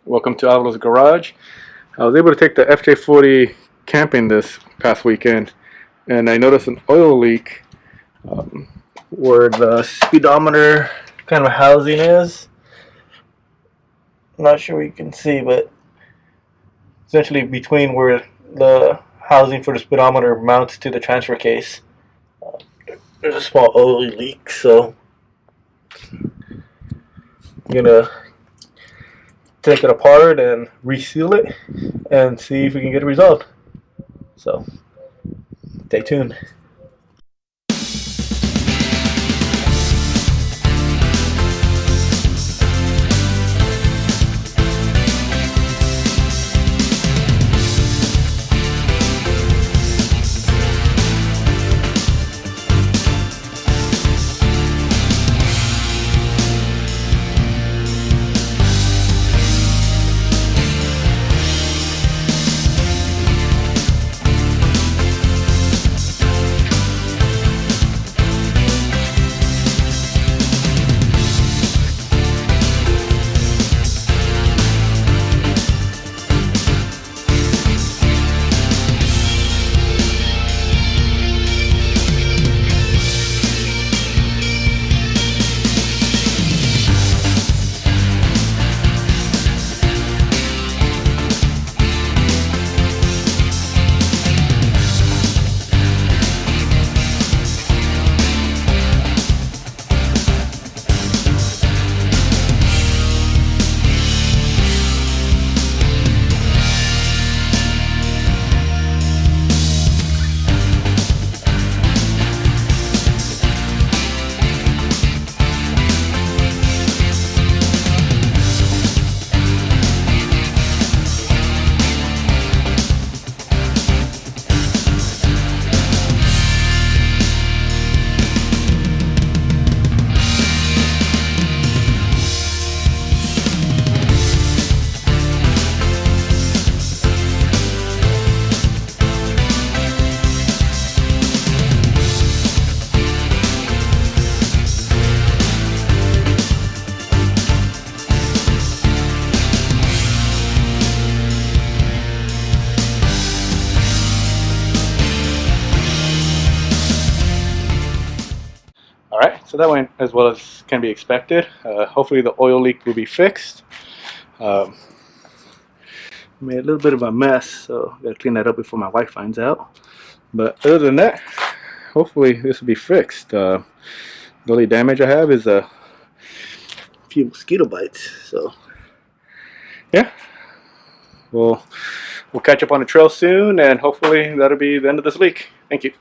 Welcome to Avalo's Garage. I was able to take the FJ40 camping this past weekend, and I noticed an oil leak where the speedometer kind of housing is. I'm not sure you can see, but essentially between where the housing for the speedometer mounts to the transfer case, there's a small oil leak, so I'm gonna take it apart and reseal it and see if we can get it resolved. So stay tuned. Alright, so that went as well as can be expected. Hopefully the oil leak will be fixed. Made a little bit of a mess, so I gotta clean that up before my wife finds out. But other than that, hopefully this will be fixed. The only damage I have is a few mosquito bites. So yeah, we'll catch up on the trail soon, and hopefully that'll be the end of this leak. Thank you.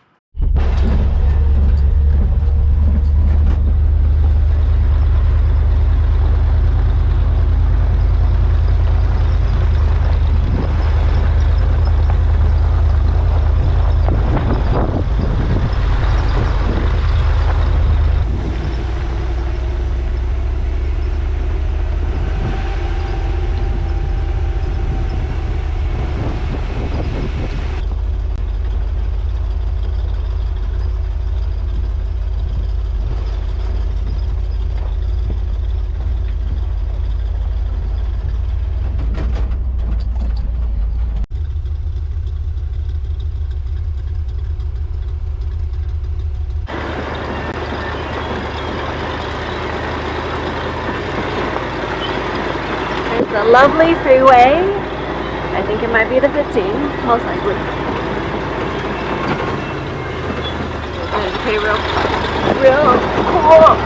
The lovely freeway. I think it might be the 15, most likely. And pretty real cool.